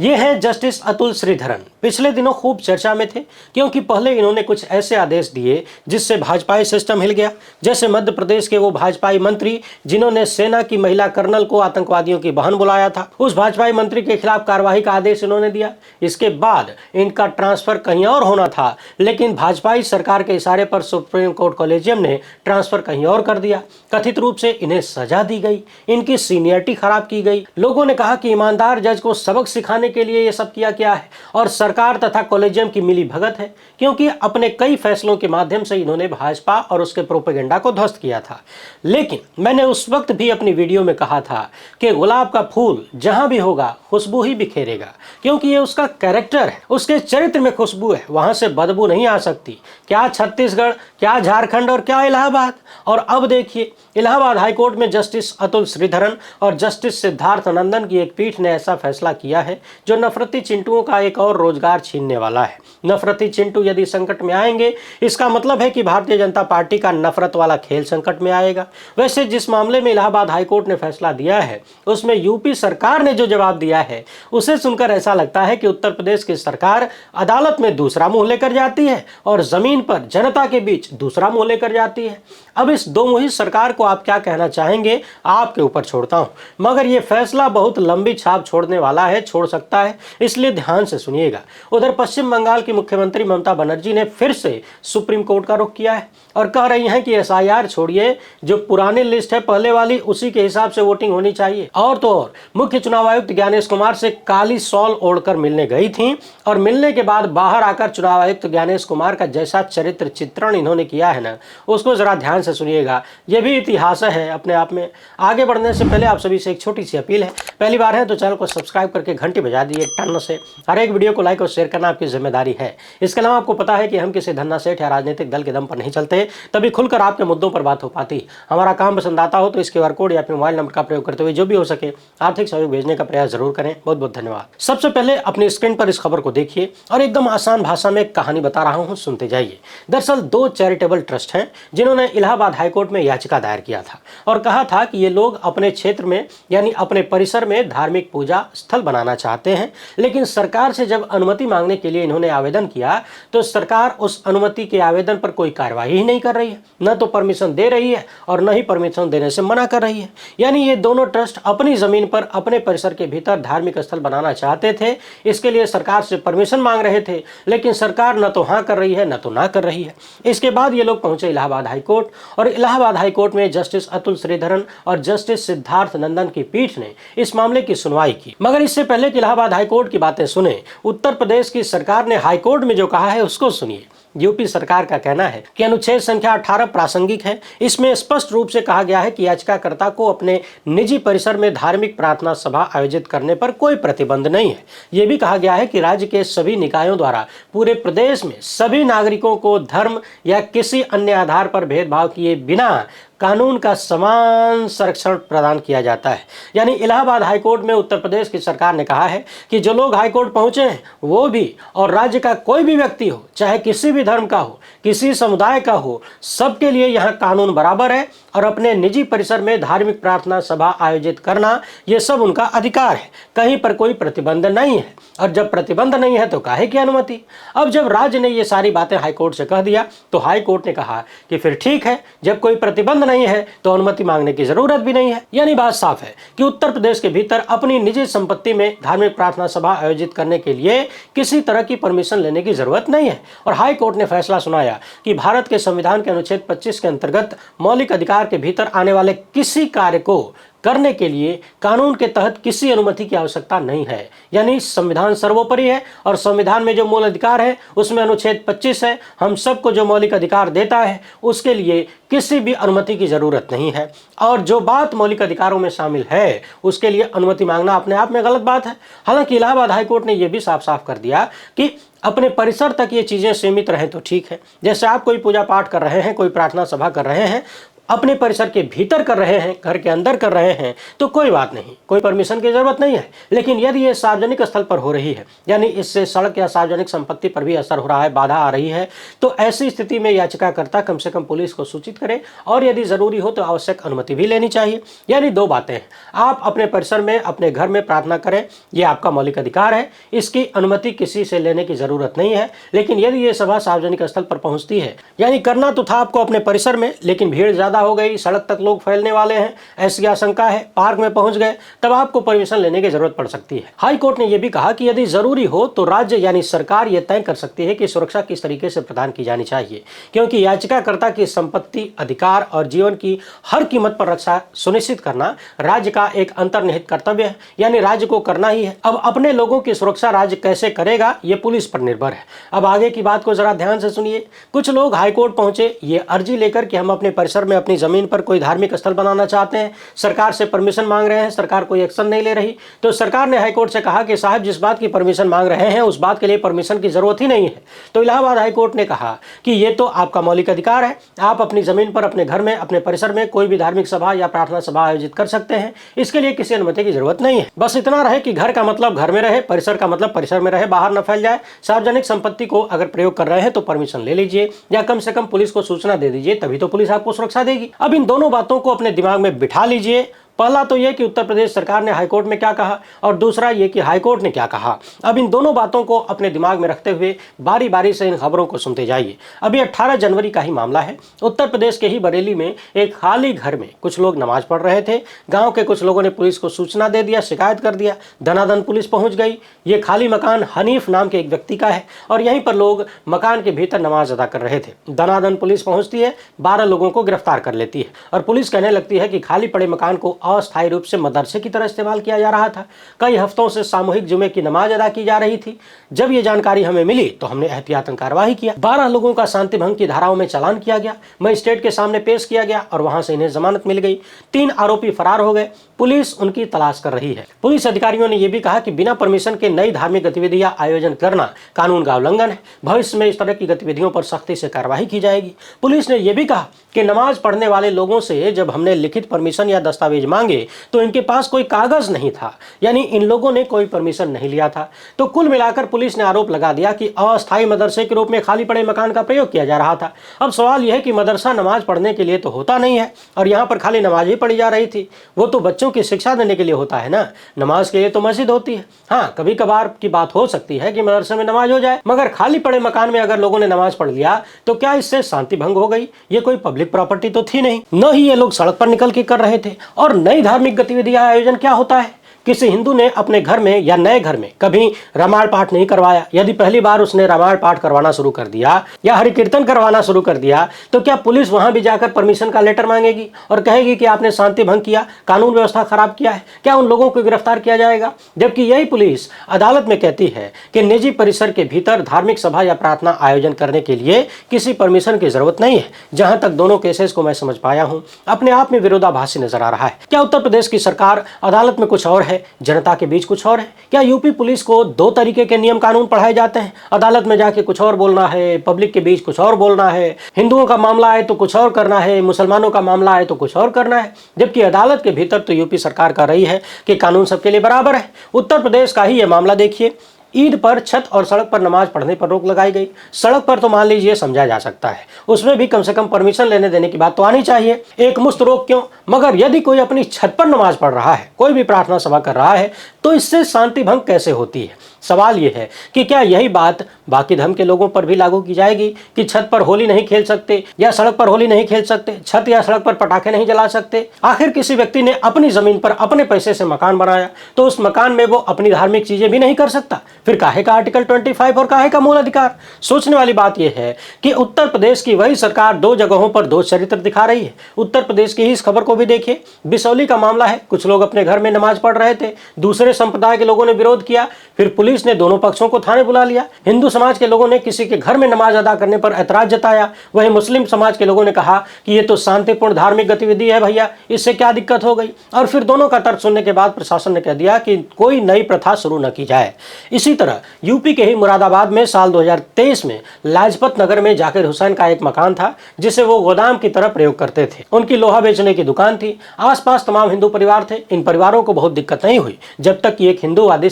ये हैं जस्टिस अतुल श्रीधरन। पिछले दिनों खूब चर्चा में थे क्योंकि पहले इन्होंने कुछ ऐसे आदेश दिए जिससे भाजपाई सिस्टम हिल गया। जैसे मध्य प्रदेश के वो भाजपाई मंत्री जिन्होंने सेना की महिला कर्नल को आतंकवादियों की बहन बुलाया था, उस भाजपाई मंत्री के खिलाफ कार्रवाई का आदेश इन्होंने दिया। इसके बाद इनका ट्रांसफर कहीं और होना था, लेकिन भाजपाई सरकार के इशारे पर सुप्रीम कोर्ट कॉलेजियम ने ट्रांसफर कहीं और कर दिया। कथित रूप से इन्हें सजा दी गई, इनकी सीनियरिटी खराब की गई। लोगों ने कहा कि ईमानदार जज को सबक सिखाने के लिए ये सब किया गया है और सरकार तथा कॉलेजियम की मिली भगत है, क्योंकि अपने कई फैसलों के माध्यम से इन्होंने भाजपा और उसके प्रोपेगेंडा को ध्वस्त किया था। लेकिन मैंने उस वक्त भी अपनी वीडियो में कहा था कि गुलाब का फूल जहां भी होगा खुशबू ही बिखेरेगा, क्योंकि ये उसका कैरेक्टर है, उसके चरित्र में खुशबू है, वहां से बदबू नहीं आ सकती। क्या छत्तीसगढ़, क्या झारखंड और क्या इलाहाबाद। और अब देखिए, इलाहाबाद हाईकोर्ट में जस्टिस अतुल श्रीधरन और जस्टिस सिद्धार्थ नंदन की एक पीठ ने ऐसा फैसला किया है जो नफरती चिंटुओं का एक और रोजगार छीनने वाला है। नफरती चिंटू यदि संकट में आएंगे, इसका मतलब है कि भारतीय जनता पार्टी का नफरत वाला खेल संकट में आएगा। वैसे जिस मामले में इलाहाबाद हाईकोर्ट ने फैसला दिया है, उसमें यूपी सरकार ने जो जवाब दिया है, उसे सुनकर ऐसा लगता है कि उत्तर प्रदेश की सरकार अदालत में दूसरा मुंह लेकर जाती है और जमीन पर जनता के बीच दूसरा मुंह लेकर जाती है। अब इस दो मुही सरकार को आप क्या कहना चाहेंगे, आपके ऊपर छोड़ता हूं, मगर यह फैसला बहुत लंबी छाप छोड़ने वाला है, छोड़ सकता है, इसलिए ध्यान से सुनिएगा। उधर पश्चिम बंगाल की मुख्यमंत्री ममता बनर्जी ने फिर से सुप्रीम कोर्ट का रुख किया है और कह रही हैं कि एसआईआर छोड़िए, जो पुरानी लिस्ट है पहले वाली, उसी के हिसाब से वोटिंग होनी चाहिए। और तो और मुख्य चुनाव आयुक्त ज्ञानेश कुमार से काली शॉल ओढ़कर मिलने गई थी और मिलने के बाद बाहर आकर चुनाव आयुक्त ज्ञानेश कुमार का जैसा चरित्र चित्रण इन्होंने किया है ना, उसको जरा ध्यान से सुनिएगा। यह भी इतिहास है अपने आप में। आगे बढ़ने से पहले आप सभी से एक छोटी सी अपील है, पहली बार है तो चैनल को सब्सक्राइब करके घंटी बजा दीजिए टन से। हर एक वीडियो को लाइक और शेयर करना आपकी जिम्मेदारी है। इसके अलावा आपको पता है कि हम किसी धन्ना सेठ या राजनीतिक दल के दम पर नहीं चलते, तभी खुलकर आपके मुद्दों पर बात हो पाती। हमारा काम पसंद आता हो तो इस QR कोड या फिर मोबाइल नंबर का प्रयोग करते हुए जो भी हो सके आर्थिक सहयोग भेजने का प्रयास जरूर करें। बहुत बहुत धन्यवाद। सबसे पहले अपनी स्क्रीन पर इस खबर को देखिए और एकदम आसान भाषा में कहानी बता रहा हूं, सुनते जाइए। दरअसल दो चैरिटेबल ट्रस्ट हैं जिन्होंने इलाहाबाद हाईकोर्ट में याचिका दायर किया था और कहा था कि ये लोग अपने क्षेत्र में यानी अपने परिसर में धार्मिक पूजा स्थल बनाना चाहते हैं, लेकिन सरकार से जब अनुमति मांगने के लिए इन्होंने आवेदन किया तो सरकार उस अनुमति के आवेदन पर कोई कार्रवाई ही नहीं कर रही है, न तो परमिशन दे रही है और न ही परमिशन देने से मना कर रही है। यानी ये दोनों ट्रस्ट अपनी जमीन पर अपने परिसर के भीतर धार्मिक स्थल बनाना चाहते थे, इसके लिए सरकार से परमिशन मांग रहे थे, लेकिन सरकार न तो हाँ कर रही है न तो ना कर रही है। इसके बाद ये लोग पहुंचे इलाहाबाद हाईकोर्ट और इलाहाबाद हाईकोर्ट में जस्टिस अतुल श्रीधरन और जस्टिस सिद्धार्थ नंदन की पीठ ने इस मामले की सुनवाई की। मगर इससे पहले कि इलाहाबाद हाईकोर्ट की बातें सुने, उत्तर प्रदेश की सरकार ने हाईकोर्ट में जो कहा है उसको सुनिए। यूपी सरकार का कहना है कि अनुच्छेद संख्या 18 प्रासंगिक है। इसमें स्पष्ट रूप से कहा गया है कि याचिकाकर्ता को अपने निजी परिसर में धार्मिक प्रार्थना सभा आयोजित करने पर कोई प्रतिबंध नहीं है। यह भी कहा गया है कि राज्य के सभी निकायों द्वारा पूरे प्रदेश में सभी नागरिकों को धर्म या किसी अन्य आधार पर भेदभाव किए बिना कानून का समान संरक्षण प्रदान किया जाता है। यानी इलाहाबाद हाईकोर्ट में उत्तर प्रदेश की सरकार ने कहा है कि जो लोग हाईकोर्ट पहुंचे हैं वो भी और राज्य का कोई भी व्यक्ति हो, चाहे किसी भी धर्म का हो, किसी समुदाय का हो, सबके लिए यहाँ कानून बराबर है और अपने निजी परिसर में धार्मिक प्रार्थना सभा आयोजित करना ये सब उनका अधिकार है। कहीं पर कोई प्रतिबंध नहीं है और जब प्रतिबंध नहीं है तो काहे की अनुमति। अब जब राज्य ने ये सारी बातें हाईकोर्ट से कह दिया तो हाईकोर्ट ने कहा कि फिर ठीक है, जब कोई प्रतिबंध नहीं है तो अनुमति मांगने की जरूरत भी नहीं है। यानी बात साफ है कि उत्तर प्रदेश के भीतर अपनी निजी संपत्ति में धार्मिक प्रार्थना सभा आयोजित करने के लिए किसी तरह की परमिशन लेने की जरूरत नहीं है। और हाईकोर्ट ने फैसला सुनाया कि भारत के संविधान के अनुच्छेद 25 के अंतर्गत मौलिक अधिकार के भीतर आने वाले किसी कार्य को करने के लिए कानून के तहत किसी अनुमति की आवश्यकता नहीं है। यानी संविधान सर्वोपरि है और संविधान में जो मूल अधिकार है उसमें अनुच्छेद 25 है, हम सबको जो मौलिक अधिकार देता है उसके लिए किसी भी अनुमति की जरूरत नहीं है। और जो बात मौलिक अधिकारों में शामिल है उसके लिए अनुमति मांगना अपने आप में गलत बात है। हालांकि इलाहाबाद हाईकोर्ट ने यह भी साफ साफ कर दिया कि अपने परिसर तक ये चीजें सीमित रहें तो ठीक है। जैसे आप कोई पूजा पाठ कर रहे हैं, कोई प्रार्थना सभा कर रहे हैं, अपने परिसर के भीतर कर रहे हैं, घर के अंदर कर रहे हैं, तो कोई बात नहीं, कोई परमिशन की जरूरत नहीं है। लेकिन यदि ये सार्वजनिक स्थल पर हो रही है, यानी इससे सड़क या सार्वजनिक संपत्ति पर भी असर हो रहा है, बाधा आ रही है, तो ऐसी स्थिति में याचिकाकर्ता कम से कम पुलिस को सूचित करे और यदि जरूरी हो तो आवश्यक अनुमति भी लेनी चाहिए। यानी दो बातें हैं, आप अपने परिसर में, अपने घर में प्रार्थना करें, यह आपका मौलिक अधिकार है, इसकी अनुमति किसी से लेने की जरूरत नहीं है। लेकिन यदि ये सभा सार्वजनिक स्थल पर पहुंचती है, यानी करना तो था आपको अपने परिसर में, लेकिन भीड़ ज्यादा हो गई, सड़क तक लोग फैलने वाले हैं, ऐसी आशंका है, पार्क में पहुंच गए, तब आपको परमिशन लेने की जरूरत पड़ सकती है। हाई कोर्ट ने यह भी कहा कि यदि जरूरी हो तो राज्य यानी सरकार यह तय कर सकती है कि सुरक्षा किस तरीके से प्रदान की जानी चाहिए, क्योंकि याचिकाकर्ता की संपत्ति, अधिकार और जीवन की हर कीमत पर रक्षा सुनिश्चित करना राज्य का एक अंतर्निहित कर्तव्य है, यानी राज्य को करना ही है। अब अपने लोगों की सुरक्षा राज्य कैसे करेगा, यह पुलिस पर निर्भर है। अब आगे की बात को जरा ध्यान से सुनिए। कुछ लोग हाईकोर्ट पहुंचे ये अर्जी लेकर कि हम अपने परिसर में, अपनी जमीन पर कोई धार्मिक स्थल बनाना चाहते हैं, सरकार से परमिशन मांग रहे हैं, सरकार कोई एक्शन नहीं ले रही। तो सरकार ने हाईकोर्ट से कहा कि साहब, जिस बात की परमिशन मांग रहे हैं उस बात के लिए परमिशन की जरूरत ही नहीं है। तो इलाहाबाद हाईकोर्ट ने कहा कि ये तो आपका मौलिक अधिकार है, आप अपनी जमीन पर, अपने घर में, अपने परिसर में कोई भी धार्मिक सभा या प्रार्थना सभा आयोजित कर सकते हैं, इसके लिए किसी अनुमति की जरूरत नहीं है। बस इतना रहे कि घर का मतलब घर में रहे, परिसर का मतलब परिसर में रहे, बाहर न फैल जाए। सार्वजनिक संपत्ति को अगर प्रयोग कर रहे हैं तो परमिशन ले लीजिए, या कम से कम पुलिस को सूचना दे दीजिए, तभी तो पुलिस आपको सुरक्षा देगी। अब इन दोनों बातों को अपने दिमाग में बिठा लीजिए। पहला तो यह कि उत्तर प्रदेश सरकार ने हाईकोर्ट में क्या कहा, और दूसरा यह कि हाईकोर्ट ने क्या कहा। अब इन दोनों बातों को अपने दिमाग में रखते हुए बारी बारी से इन खबरों को सुनते जाइए। अभी 18 जनवरी का ही मामला है। उत्तर प्रदेश के ही बरेली में एक खाली घर में कुछ लोग नमाज पढ़ रहे थे। गांव के कुछ लोगों ने पुलिस को सूचना दे दिया, शिकायत कर दिया। दनादन पुलिस पहुंच गई। ये खाली मकान हनीफ नाम के एक व्यक्ति का है और यहीं पर लोग मकान के भीतर नमाज अदा कर रहे थे। दनादन पुलिस पहुंचती है, 12 लोगों को गिरफ्तार कर लेती है और पुलिस कहने लगती है कि खाली पड़े मकान को अस्थायी रूप से मदरसे की तरह इस्तेमाल किया जा रहा था। कई हफ्तों से सामूहिक जुमे की नमाज अदा की जा रही थी। जब ये जानकारी हमें मिली तो हमने एहतियातन कार्रवाई किया। 12 लोगों का शांति भंग की धाराओं में चालान किया गया, मजिस्ट्रेट के सामने पेश किया गया और वहां से इन्हें जमानत मिल गई। 3 आरोपी फरार हो गए। पुलिस उनकी तलाश कर रही है। पुलिस अधिकारियों ने यह भी कहा कि बिना परमिशन के नई धार्मिक गतिविधियां आयोजन करना कानून का उल्लंघन है। भविष्य में इस तरह की गतिविधियों पर सख्ती से कार्रवाई की जाएगी। पुलिस ने यह भी कहा कि नमाज पढ़ने वाले लोगों से जब हमने लिखित परमिशन या दस्तावेज मांगे तो इनके पास कोई कागज नहीं था, यानी इन लोगों ने कोई परमिशन नहीं लिया था। तो कुल मिलाकर पुलिस ने आरोप लगा दिया कि अस्थायी मदरसे के रूप में खाली पड़े मकान का प्रयोग किया जा रहा था। अब सवाल यह है कि मदरसा नमाज पढ़ने के लिए तो होता नहीं है और यहाँ पर खाली नमाज ही पढ़ी जा रही थी। वो तो बच्चों की शिक्षा देने के लिए होता है ना, नमाज के लिए तो मस्जिद होती है। हाँ, कभी कभार की बात हो सकती है कि मदरसे में नमाज हो जाए, मगर खाली पड़े मकान में अगर लोगों ने नमाज पढ़ लिया तो क्या इससे शांति भंग हो गई? ये कोई पब्लिक प्रॉपर्टी तो थी नहीं, न ही ये लोग सड़क पर निकल के कर रहे थे। और नई धार्मिक गतिविधियां आयोजन क्या होता है? किसी हिंदू ने अपने घर में या नए घर में कभी रामायण पाठ नहीं करवाया। यदि पहली बार उसने रामायण पाठ करवाना शुरू कर दिया या हरि कीर्तन करवाना शुरू कर दिया तो क्या पुलिस वहां भी जाकर परमिशन का लेटर मांगेगी और कहेगी कि आपने शांति भंग किया, कानून व्यवस्था खराब किया है? क्या उन लोगों को गिरफ्तार किया जाएगा? जबकि यही पुलिस अदालत में कहती है कि निजी परिसर के भीतर धार्मिक सभा या प्रार्थना आयोजन करने के लिए किसी परमिशन की जरूरत नहीं है। जहां तक दोनों केसेस को मैं समझ पाया हूं, अपने आप में विरोधाभासी नजर आ रहा है। क्या उत्तर प्रदेश की सरकार अदालत में कुछ और है, जनता के बीच कुछ और है? क्या यूपी पुलिस को 2 तरीके के नियम कानून पढ़ाए जाते हैं? अदालत में जाके कुछ और बोलना है, पब्लिक के बीच कुछ और बोलना है, हिंदुओं का मामला है तो कुछ और करना है, मुसलमानों का मामला है तो कुछ और करना है। जबकि अदालत के भीतर तो यूपी सरकार कर रही है कि कानून सबके लिए बराबर है। उत्तर प्रदेश का ही यह मामला देखिए। ईद पर छत और सड़क पर नमाज पढ़ने पर रोक लगाई गई। सड़क पर तो मान लीजिए समझा जा सकता है, उसमें भी कम से कम परमिशन लेने देने की बात तो आनी चाहिए। एक मुश्त रोक क्यों? मगर यदि कोई अपनी छत पर नमाज पढ़ रहा है, कोई भी प्रार्थना सभा कर रहा है, तो इससे शांति भंग कैसे होती है? सवाल यह है कि क्या यही बात बाकी धर्म के लोगों पर भी लागू की जाएगी कि छत पर होली नहीं खेल सकते या सड़क पर होली नहीं खेल सकते, छत या सड़क पर पटाखे नहीं जला सकते? आखिर किसी व्यक्ति ने अपनी जमीन पर अपने पैसे से मकान बनाया तो उस मकान में वो अपनी धार्मिक चीजें भी नहीं कर सकता? फिर काहे का आर्टिकल 25 और काहे का मूल अधिकार? सोचने वाली बात यह है कि उत्तर प्रदेश की वही सरकार 2 जगहों पर 2 चरित्र दिखा रही है। उत्तर प्रदेश की ही इस खबर को भी देखिए। बिसौली का मामला है, कुछ लोग अपने घर में नमाज पढ़ रहे थे, दूसरे दूसरे संप्रदाय के लोगों ने विरोध किया। फिर पुलिस ने दोनों पक्षों को थाने बुला लिया। हिंदू समाज के लोगों ने किसी के घर में नमाज अदा करने पर ऐतराज जताया। वहीं मुस्लिम समाज के लोगों ने कहा कि ये तो शांतिपूर्ण धार्मिक गतिविधि है भैया, इससे क्या दिक्कत हो गई। और फिर दोनों का तर्क सुनने के बाद प्रशासन ने कह दिया कि कोई नई प्रथा शुरू न की जाए। इसी तरह यूपी के ही मुरादाबाद में साल 2023 में लाजपत नगर में जाकिर हुसैन का एक मकान था जिसे वो गोदाम की तरह प्रयोग करते थे। उनकी लोहा बेचने की दुकान थी। आसपास तमाम हिंदू परिवार थे। इन परिवारों को बहुत दिक्कत नहीं हुई जब तक कि एक हिंदुत्ववादी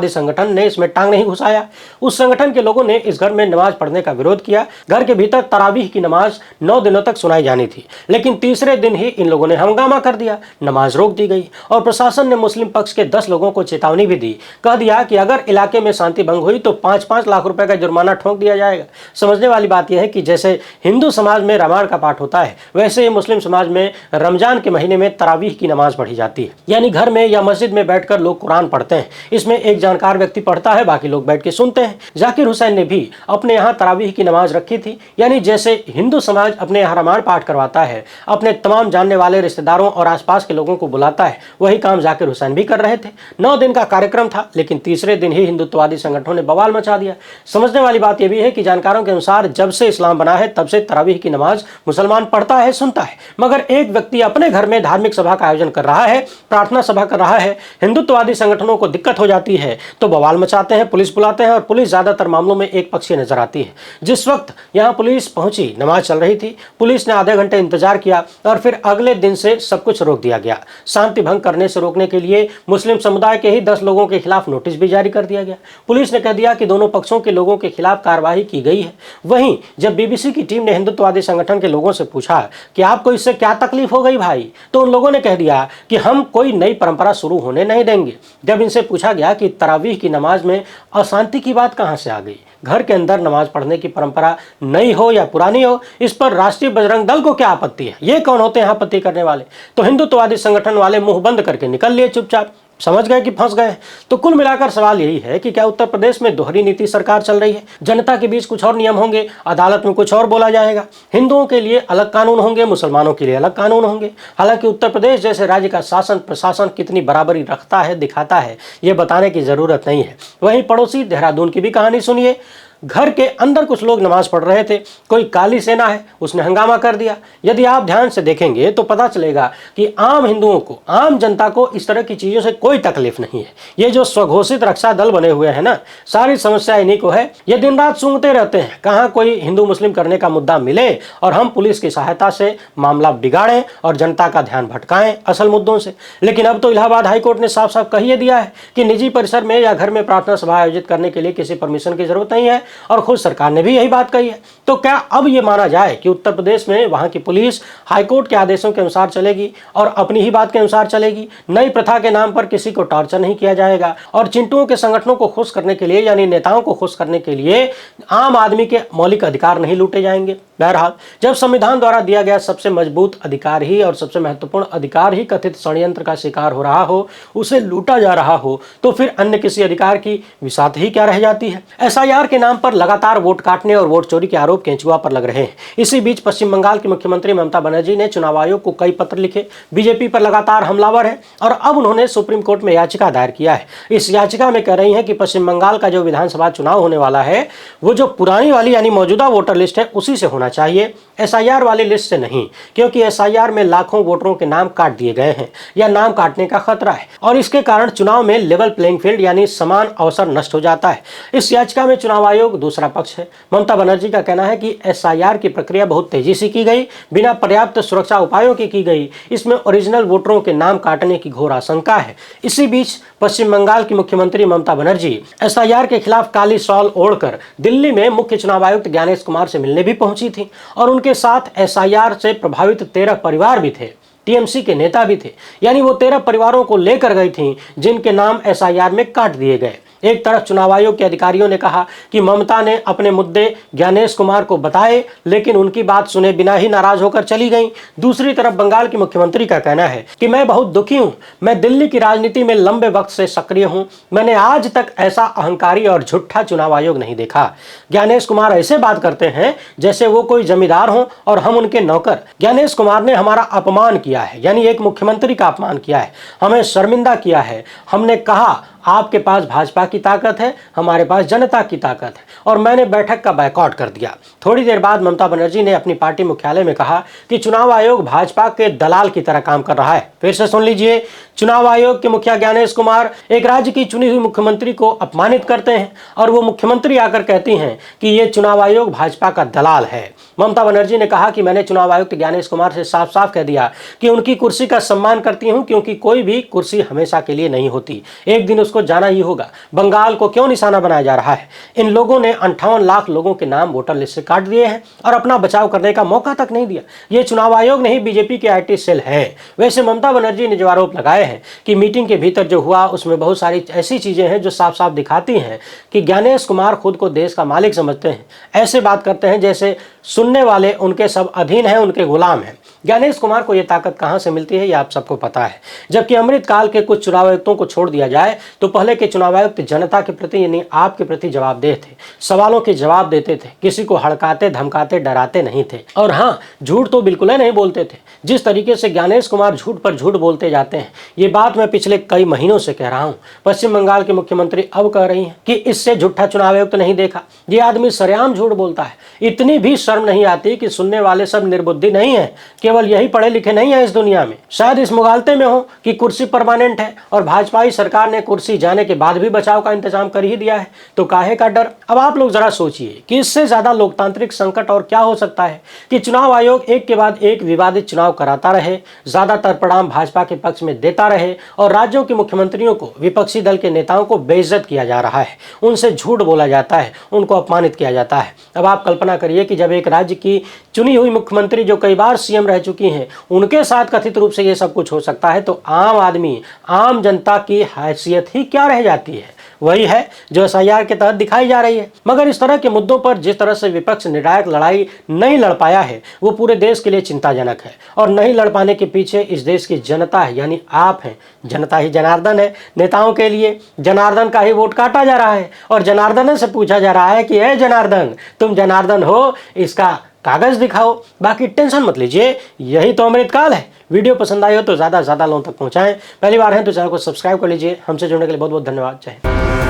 संगठन ने इसमें टांग नहीं घुसाया। उस संगठन के लोगों ने इस घर में नमाज पढ़ने का विरोध किया। घर के भीतर तरावीह की नमाज 9 दिनों तक सुनाई जानी थी, लेकिन तीसरे दिन ही इन लोगों ने हंगामा कर दिया। नमाज रोक दी गई और प्रशासन ने मुस्लिम पक्ष के 10 लोगों को चेतावनी भी दी। कह दिया कि अगर इलाके में शांति भंग हुई तो 5-5 लाख रुपए का जुर्माना ठोक दिया जाएगा। समझने वाली बात यह है कि जैसे हिंदू समाज में रामायण का पाठ होता है, वैसे ही मुस्लिम समाज में रमजान के महीने में तरावीह की नमाज पढ़ी जाती है। यानी घर में या मस्जिद में बैठकर लोग कुरान पढ़ते हैं। इसमें एक जानकार व्यक्ति पढ़ता है, बाकी लोग बैठ के सुनते हैं। जाकिर हुसैन ने भी अपने यहाँ तरावीह की नमाज रखी थी। यानी जैसे हिंदू समाज अपने यहाँ रामायण पाठ करवाता है, अपने तमाम जानने वाले रिश्तेदारों और आसपास के लोगों को बुलाता है, वही काम जाकिर हुसैन भी कर रहे थे। 9 दिन का कार्यक्रम था, लेकिन तीसरे दिन ही हिंदुत्ववादी संगठनों ने बवाल मचा दिया। समझने वाली बात यह भी है कि जानकारों के अनुसार जब से इस्लाम बना है तब से तरावीह की नमाज मुसलमान पढ़ता है, सुनता है, मगर एक व्यक्ति अपने घर में धार्मिक सभा का आयोजन कर रहा है, प्रार्थना सभा कर रहा है, हिंदुत्ववादी संगठनों को दिक्कत हो जाती है तो बवाल मचाते हैं, पुलिस बुलाते हैं और पुलिस ज्यादातर मामलों में एक पक्षीय नजर आती है। जिस वक्त यहाँ पुलिस पहुंची, नमाज चल रही थी, पुलिस ने आधे घंटे इंतजार किया और फिर अगले दिन से सब कुछ रोक दिया गया। शांति भंग करने से रोकने के लिए मुस्लिम समुदाय के ही 10 लोगों के खिलाफ नोटिस भी जारी कर दिया गया। पुलिस ने कह दिया कि दोनों पक्षों के लोगों के खिलाफ कार्रवाई की गई है। वहीं जब बीबीसी की टीम ने हिंदुत्ववादी संगठन के लोगों से पूछा कि आपको इससे क्या तकलीफ हो गई भाई, तो उन लोगों ने कह दिया कि हम कोई नई परंपरा शुरू होने नहीं देंगे। जब इनसे पूछा गया कि तरावीह की नमाज में अशांति की बात कहां से आ गई, घर के अंदर नमाज पढ़ने की परंपरा नई हो या पुरानी हो, इस पर राष्ट्रीय बजरंग दल को क्या आपत्ति है, ये कौन होते हैं आपत्ति करने वाले। तो हिंदुत्ववादी संगठन वाले मुंह बंद करके निकल लिए चुपचाप, समझ गए कि फंस गए। तो कुल मिलाकर सवाल यही है कि क्या उत्तर प्रदेश में दोहरी नीति सरकार चल रही है। जनता के बीच कुछ और नियम होंगे, अदालत में कुछ और बोला जाएगा, हिंदुओं के लिए अलग कानून होंगे, मुसलमानों के लिए अलग कानून होंगे। हालांकि उत्तर प्रदेश जैसे राज्य का शासन प्रशासन कितनी बराबरी रखता है, दिखाता है, ये बताने की जरूरत नहीं है। वहीं पड़ोसी देहरादून की भी कहानी सुनिए। घर के अंदर कुछ लोग नमाज पढ़ रहे थे, कोई काली सेना है उसने हंगामा कर दिया। यदि आप ध्यान से देखेंगे तो पता चलेगा कि आम हिंदुओं को, आम जनता को इस तरह की चीजों से कोई तकलीफ नहीं है। ये जो स्वघोषित रक्षा दल बने हुए हैं ना, सारी समस्या इन्हीं को है। ये दिन रात सूंघते रहते हैं कहाँ कोई हिंदू मुस्लिम करने का मुद्दा मिले और हम पुलिस की सहायता से मामला बिगाड़ें और जनता का ध्यान भटकाएं असल मुद्दों से। लेकिन अब तो इलाहाबाद हाईकोर्ट ने साफ साफ कही दिया है कि निजी परिसर में या घर में प्रार्थना सभा आयोजित करने के लिए किसी परमिशन की जरूरत नहीं है और खुद सरकार ने भी यही बात कही है। तो क्या अब ये माना जाए कि उत्तर प्रदेश में वहां की पुलिस हाईकोर्ट के आदेशों के अनुसार चलेगी और अपनी ही बात के अनुसार चलेगी? नई प्रथा के नाम पर किसी को टॉर्चर नहीं किया जाएगा और चिंटुओं के संगठनों को खुश करने के लिए, यानी नेताओं को खुश करने के लिए आम आदमी के मौलिक अधिकार नहीं लूटे जाएंगे। बहरहाल, जब संविधान द्वारा दिया गया सबसे मजबूत अधिकार ही और सबसे महत्वपूर्ण अधिकार ही कथित षड्यंत्र का शिकार हो रहा हो, उसे लूटा जा रहा हो, तो फिर अन्य किसी अधिकार की विसात ही क्या रह जाती है। एसआईआर के नाम पर लगातार वोट काटने और वोट चोरी के आरोप केंचुआ पर लग रहे हैं। इसी बीच पश्चिम बंगाल की मुख्यमंत्री ममता बनर्जी ने चुनाव आयोग को कई पत्र लिखे, बीजेपी पर लगातार हमलावर है और अब उन्होंने सुप्रीम कोर्ट में याचिका दायर किया है। इस याचिका में कह रही हैं कि पश्चिम बंगाल का जो विधानसभा चुनाव होने वाला है वो जो पुरानी वाली यानी मौजूदा वोटर लिस्ट है उसी से होना चाहिए, एसआईआर वाली लिस्ट से नहीं, क्योंकि एसआईआर में लाखों वोटरों के नाम काट दिए गए हैं या नाम काटने का खतरा है और इसके कारण चुनाव में लेवल प्लेइंग फील्ड यानी समान अवसर नष्ट हो जाता है। इस याचिका में चुनाव आयोग दूसरा पक्ष है। ममता बनर्जी का कहना है कि एसआईआर की प्रक्रिया बहुत तेजी से की गई, बिना पर्याप्त सुरक्षा उपायों की गई, इसमें ओरिजिनल वोटरों के नाम काटने की घोर आशंका है। इसी बीच पश्चिम बंगाल की मुख्यमंत्री ममता बनर्जी एसआईआर के खिलाफ काली शॉल ओढ़कर दिल्ली में मुख्य चुनाव आयुक्त ज्ञानेश कुमार से मिलने भी पहुंची थी और उनके साथ एसआईआर से प्रभावित 13 परिवार भी थे, टीएमसी के नेता भी थे। यानी वो 13 परिवारों को लेकर गई थीं जिनके नाम एसआईआर में काट दिए गए। एक तरफ चुनाव आयोग के अधिकारियों ने कहा कि ममता ने अपने मुद्दे ज्ञानेश कुमार को बताए, लेकिन उनकी बात सुने बिना ही नाराज होकर चली गईं। दूसरी तरफ बंगाल की मुख्यमंत्री का कहना है कि मैं बहुत दुखी हूं, मैं दिल्ली की राजनीति में लंबे वक्त से सक्रिय हूं, मैंने आज तक ऐसा अहंकारी और झूठा चुनाव आयोग नहीं देखा। ज्ञानेश कुमार ऐसे बात करते हैं जैसे वो कोई जमींदार हो और हम उनके नौकर। ज्ञानेश कुमार ने हमारा अपमान किया है, यानी एक मुख्यमंत्री का अपमान किया है, हमें शर्मिंदा किया है। हमने कहा आपके पास भाजपा की ताकत है, हमारे पास जनता की ताकत है, और मैंने बैठक का बायकॉट कर दिया। थोड़ी देर बाद ममता बनर्जी ने अपनी पार्टी मुख्यालय में कहा कि चुनाव आयोग भाजपा के दलाल की तरह काम कर रहा है। फिर से सुन लीजिए, चुनाव आयोग के मुखिया ज्ञानेश कुमार एक राज्य की चुनी हुई मुख्यमंत्री को अपमानित करते हैं और वो मुख्यमंत्री आकर कहती हैं कि ये चुनाव आयोग भाजपा का दलाल है। ममता बनर्जी ने कहा कि मैंने चुनाव आयुक्त ज्ञानेश कुमार से साफ साफ कह दिया कि उनकी कुर्सी का सम्मान करती हूं, क्योंकि कोई भी कुर्सी हमेशा के लिए नहीं होती, एक दिन उसको जाना ही होगा। बंगाल को क्यों निशाना बनाया जा रहा है? इन लोगों ने 58 लाख लोगों के नाम वोटर लिस्ट से काट दिए हैं और अपना बचाव करने का मौका तक नहीं दिया। ये चुनाव आयोग नहीं, बीजेपी के IT सेल है। वैसे ममता बनर्जी ने जो आरोप लगाए हैं कि मीटिंग के भीतर जो हुआ उसमें बहुत सारी ऐसी चीजें हैं जो साफ साफ दिखाती हैं कि ज्ञानेश कुमार खुद को देश का मालिक समझते हैं। ऐसे बात करते हैं जैसे सुनने वाले उनके सब अधीन हैं, उनके गुलाम हैं। ज्ञानेश कुमार को यह ताकत कहां से मिलती है, यह आप सबको पता है। जबकि अमृतकाल के कुछ चुनाव आयुक्तों को छोड़ दिया जाए तो पहले के चुनाव आयुक्त जनता के प्रति यानी आपके प्रति जवाबदेह थे, सवालों के जवाब देते थे, किसी को हड़काते धमकाते डराते नहीं थे, और हाँ, झूठ तो बिल्कुल ही नहीं बोलते थे। जिस तरीके से ज्ञानेश कुमार झूठ पर झूठ बोलते जाते हैं, ये बात मैं पिछले कई महीनों से कह रहा हूं। पश्चिम बंगाल के मुख्यमंत्री अब कह रही हैं कि इससे झूठा चुनाव आयुक्त नहीं देखा, ये आदमी सरेआम झूठ बोलता है। इतनी भी शर्म नहीं आती कि सुनने वाले सब निर्बुद्धि नहीं है, केवल यही पढ़े लिखे नहीं है इस दुनिया में। शायद इस मुगालते में हो कि कुर्सी परमानेंट है और भाजपाई सरकार ने कुर्सी जाने के बाद भी बचाव का इंतजाम कर ही दिया है, तो काहे का डर। अब आप लोग जरा सोचिए कि इससे ज्यादा लोकतांत्रिक संकट और क्या हो सकता है कि चुनाव आयोग एक के बाद एक विवादित चुनाव कराता रहे, ज्यादातर परिणाम भाजपा के पक्ष में देता रहे और राज्यों के मुख्यमंत्रियों को, विपक्षी दल के नेताओं को बेइज्जत किया जा रहा है, उनसे झूठ बोला जाता है, उनको अपमानित किया जाता है। अब आप कल्पना करिए कि जब एक राज्य की चुनी हुई मुख्यमंत्री जो कई बार CM रह चुकी हैं, उनके साथ कथित रूप से ये सब कुछ हो सकता है, तो आम आदमी, आम जनता की हैसियत ही क्या रह जाती है? वही है जो SIR के तहत दिखाई जा रही है। मगर इस तरह के मुद्दों पर जिस तरह से विपक्ष निर्णायक लड़ाई नहीं लड़ पाया है, वो पूरे देश के लिए चिंताजनक है। और नहीं लड़ पाने के पीछे इस देश की जनता है, यानी आप हैं। जनता ही जनार्दन है। नेताओं के लिए जनार्दन का ही वोट काटा जा रहा है और जनार्दन से पूछा जा रहा है कि हे जनार्दन, तुम जनार्दन हो, इसका कागज दिखाओ। बाकी टेंशन मत लीजिए, यही तो अमृतकाल है। वीडियो पसंद आई हो तो ज़्यादा से ज़्यादा लोगों तक पहुंचाएं। पहली बार है तो चैनल को सब्सक्राइब कर लीजिए। हमसे जुड़ने के लिए बहुत बहुत धन्यवाद। जय हिंद।